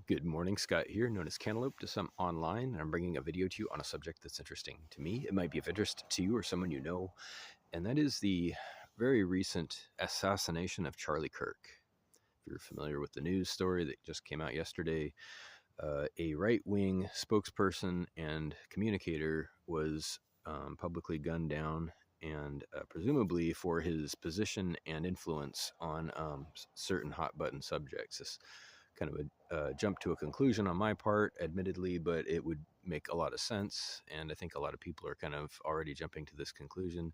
Good morning, Scott here, known as Cantaloupe to some online, and I'm bringing a video to you on a subject that's interesting to me. It might be of interest to you or someone you know, and that is the very recent assassination of Charlie Kirk. If you're familiar with the news story that just came out yesterday, a right-wing spokesperson and communicator was publicly gunned down, and presumably for his position and influence on certain hot-button subjects. This kind of a jump to a conclusion on my part, admittedly, but it would make a lot of sense, and I think a lot of people are kind of already jumping to this conclusion.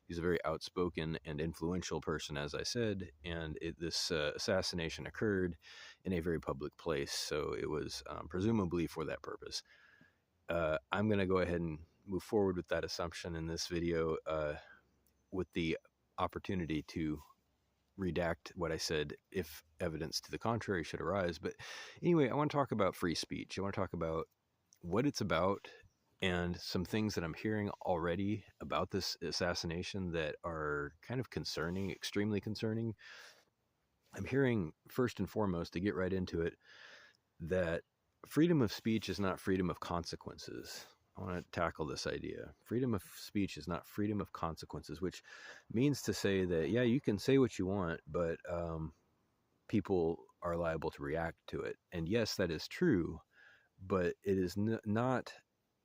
He's a very outspoken and influential person, as I said, and this assassination occurred in a very public place, so it was presumably for that purpose. I'm going to go ahead and move forward with that assumption in this video with the opportunity to redact what I said if evidence to the contrary should arise. But anyway, I want to talk about free speech. I want to talk about what it's about and some things that I'm hearing already about this assassination that are kind of concerning, extremely concerning. I'm hearing, first and foremost, to get right into it, that freedom of speech is not freedom of consequences. I want to tackle this idea. Freedom of speech is not freedom of consequences, which means to say that, yeah, you can say what you want, but people are liable to react to it. And yes, that is true, but it is not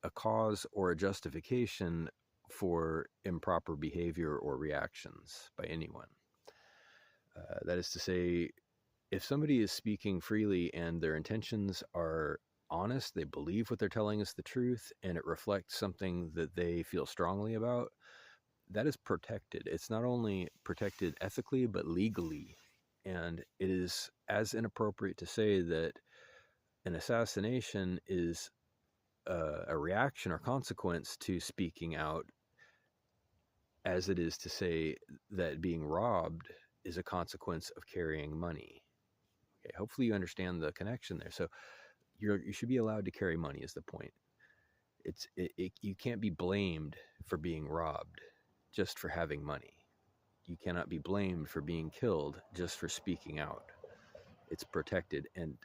a cause or a justification for improper behavior or reactions by anyone. That is to say, if somebody is speaking freely and their intentions are honest, they believe what they're telling is the truth, and it reflects something that they feel strongly about, that is protected. It's not only protected ethically, but legally. And it is as inappropriate to say that an assassination is a reaction or consequence to speaking out as it is to say that being robbed is a consequence of carrying money. Okay, hopefully you understand the connection there. So you should be allowed to carry money is the point. You can't be blamed for being robbed just for having money. You cannot be blamed for being killed just for speaking out. It's protected, and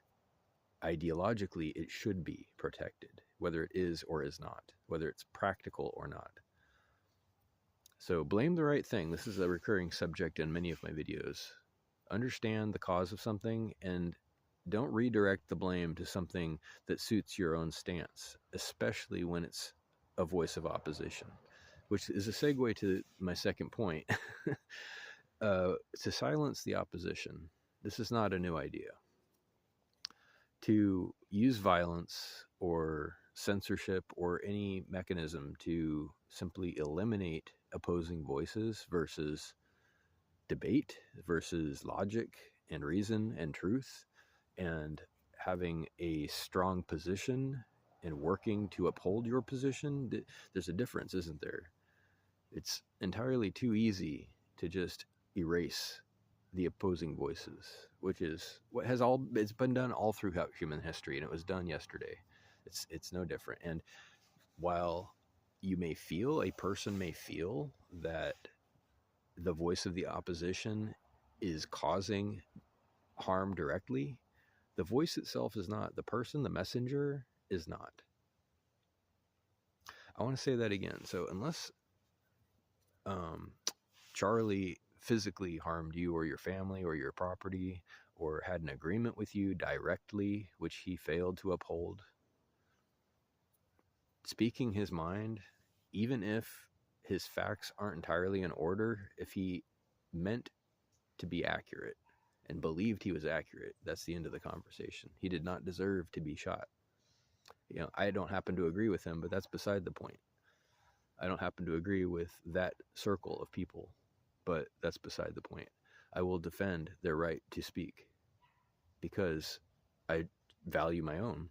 ideologically it should be protected, whether it is or is not, whether it's practical or not. So blame the right thing. This is a recurring subject in many of my videos. Understand the cause of something and don't redirect the blame to something that suits your own stance, especially when it's a voice of opposition, which is a segue to my second point. To silence the opposition. This is not a new idea. To use violence or censorship or any mechanism to simply eliminate opposing voices versus debate versus logic and reason and truth, and having a strong position and working to uphold your position, there's a difference, isn't there? It's entirely too easy to just erase the opposing voices, which is what it's been done all throughout human history, and it was done yesterday. It's no different. And while a person may feel that the voice of the opposition is causing harm directly, the voice itself is not. The person, the messenger, is not. I want to say that again. So unless Charlie physically harmed you or your family or your property or had an agreement with you directly, which he failed to uphold, speaking his mind, even if his facts aren't entirely in order, if he meant to be accurate and believed he was accurate, that's the end of the conversation. He did not deserve to be shot. I don't happen to agree with him, but that's beside the point. I don't happen to agree with that circle of people, but that's beside the point. I will defend their right to speak because I value my own.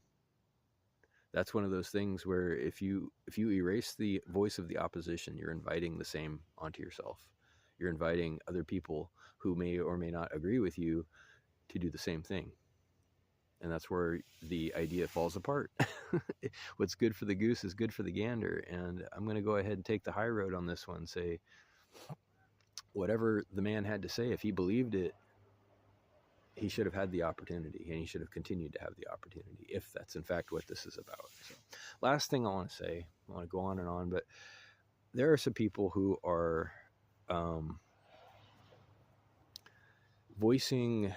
That's one of those things where if you erase the voice of the opposition, you're inviting the same onto yourself. You're inviting other people who may or may not agree with you to do the same thing. And that's where the idea falls apart. What's good for the goose is good for the gander. And I'm going to go ahead and take the high road on this one. Say, whatever the man had to say, if he believed it, he should have had the opportunity, and he should have continued to have the opportunity, if that's in fact what this is about. So, last thing I want to say, I want to go on and on, but there are some people who are voicing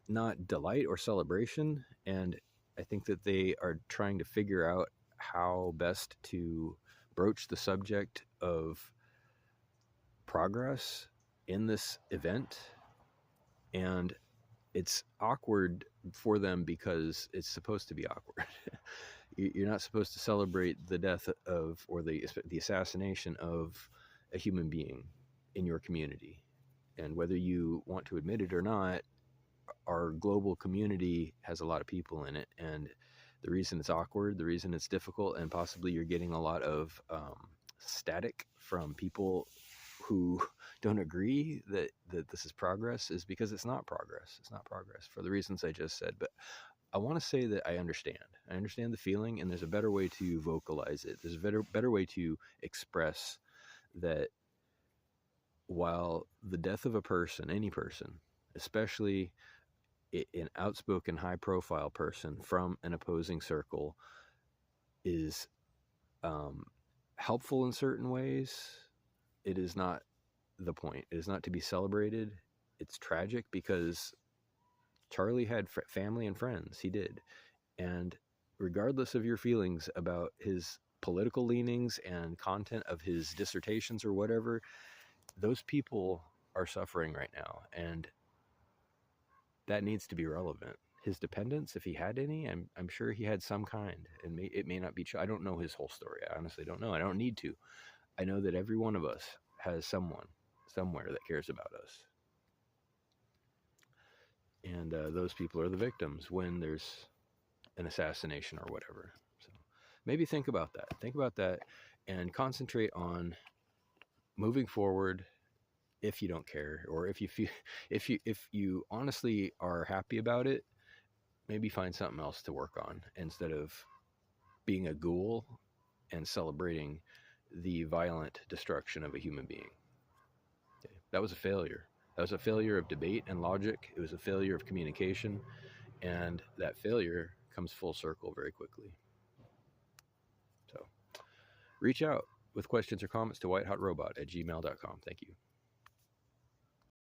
not delight or celebration, and I think that they are trying to figure out how best to broach the subject of progress in this event. And it's awkward for them because it's supposed to be awkward. You're not supposed to celebrate the death of, or the assassination of a human being in your community. And whether you want to admit it or not, our global community has a lot of people in it, and the reason it's awkward, the reason it's difficult, and possibly you're getting a lot of static from people who don't agree that this is progress, is because it's not progress. It's not progress for the reasons I just said. But I want to say that I understand the feeling, and there's a better way to vocalize it. There's a better way to express that while the death of a person, any person, especially an outspoken, high-profile person from an opposing circle, is helpful in certain ways, it is not the point. It is not to be celebrated. It's tragic because Charlie had family and friends. He did. And regardless of your feelings about his political leanings and content of his dissertations or whatever, those people are suffering right now. And that needs to be relevant. His dependents, if he had any, I'm sure he had some kind. And it may not be true. I don't know his whole story. I honestly don't know. I don't need to. I know that every one of us has someone somewhere that cares about us. And those people are the victims when there's an assassination or whatever. So maybe think about that. Think about that and concentrate on moving forward. If you don't care, or if you honestly are happy about it, maybe find something else to work on instead of being a ghoul and celebrating the violent destruction of a human being. Okay. That was a failure. That was a failure of debate and logic. It was a failure of communication, and that failure comes full circle very quickly. So reach out with questions or comments to whitehotrobot@gmail.com. Thank you.